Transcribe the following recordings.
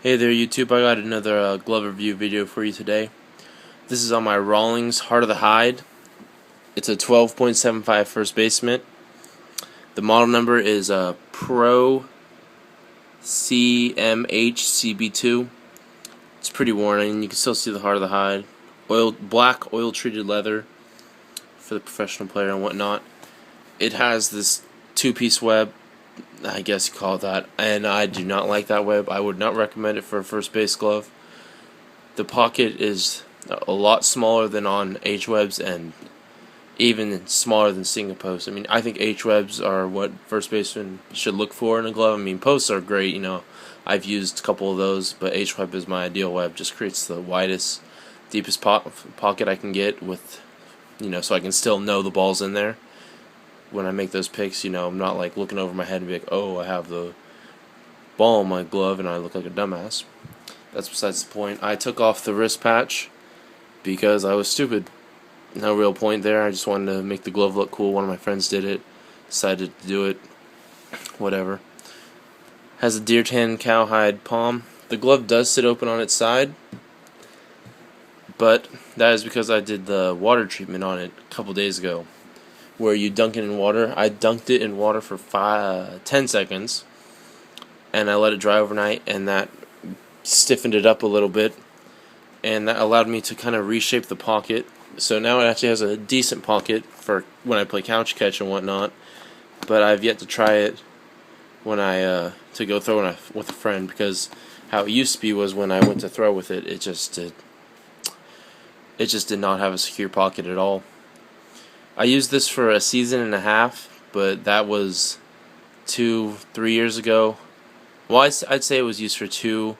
Hey there YouTube, I got another glove review video for you today. This is on my Rawlings Heart of the Hide. It's a 12.75 first baseman. The model number is PROCMHB2. It's pretty worn and you can still see the heart of the hide. Black oil treated leather for the professional player and whatnot. It has this two-piece web, I guess you call it that, and I do not like that web. I would not recommend it for a first base glove. The pocket is a lot smaller than on H-webs and even smaller than single posts. I mean, I think H-webs are what first baseman should look for in a glove. I mean, posts are great, I've used a couple of those, but H-web is my ideal web. Just creates the widest, deepest pocket I can get with, so I can still know the ball's in there. When I make those picks, I'm not like looking over my head and be like, oh, I have the ball in my glove and I look like a dumbass. That's besides the point. I took off the wrist patch because I was stupid. No real point there. I just wanted to make the glove look cool. One of my friends did it. Decided to do it. Whatever. Has a deer tan cowhide palm. The glove does sit open on its side, but that is because I did the water treatment on it a couple days ago, where you dunk it in water. I dunked it in water for 10 seconds, and I let it dry overnight, and that stiffened it up a little bit, and that allowed me to kind of reshape the pocket. So now it actually has a decent pocket for when I play couch catch and whatnot, but I've yet to try it when I to go throw with a friend, because how it used to be was when I went to throw with it, it just did not have a secure pocket at all. I used this for a season and a half, but that was 2-3 years ago. Well, I'd say it was used for two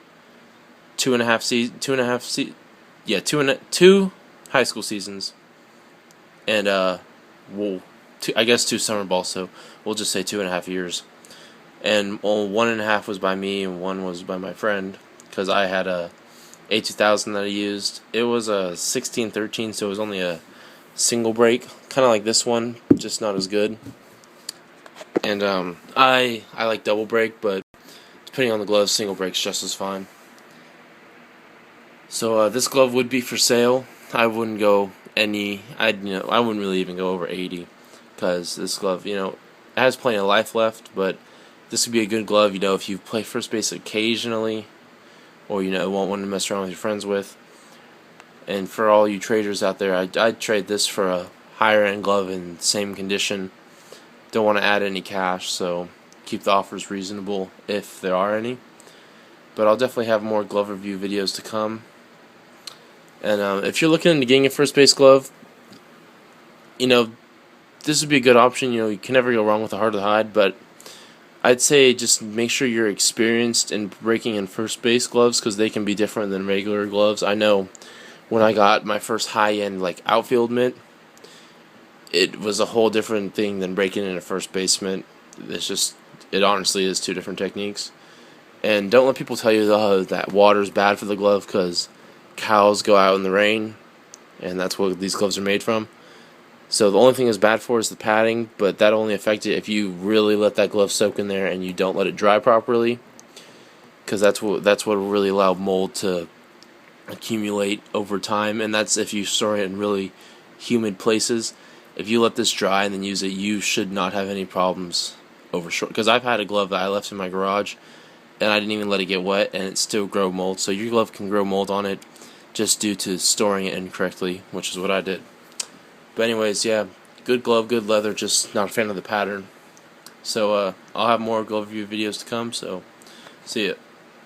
high school seasons, and I guess 2 summer balls. So we'll just say 2.5 years. And 1.5 was by me, and 1 was by my friend, because I had a A2000 that I used. It was a 1613, so it was only a single break, kind of like this one, just not as good. And I like double break, but depending on the glove, single break's just as fine. So this glove would be for sale. I wouldn't go I wouldn't really even go over 80, because this glove, it has plenty of life left. But this would be a good glove, if you play first base occasionally, or want one to mess around with your friends with. And for all you traders out there, I'd trade this for a higher end glove in same condition. Don't want to add any cash, so keep the offers reasonable if there are any. But I'll definitely have more glove review videos to come. And if you're looking into getting a first base glove, this would be a good option. You can never go wrong with a heart of the hide, but I'd say just make sure you're experienced in breaking in first base gloves, because they can be different than regular gloves. I know when I got my first high-end outfield mitt, it was a whole different thing than breaking in a first basement. It honestly is 2 different techniques. And don't let people tell you that water's bad for the glove, because cows go out in the rain, and that's what these gloves are made from. So the only thing it's bad for is the padding, but that only affects it if you really let that glove soak in there and you don't let it dry properly, because that's what will really allow mold to accumulate over time, and that's if you store it in really humid places. If you let this dry and then use it, you should not have any problems over short. Because I've had a glove that I left in my garage, and I didn't even let it get wet, and it still grow mold. So your glove can grow mold on it just due to storing it incorrectly, which is what I did. But anyways, yeah, good glove, good leather, just not a fan of the pattern. So I'll have more glove review videos to come, so see ya.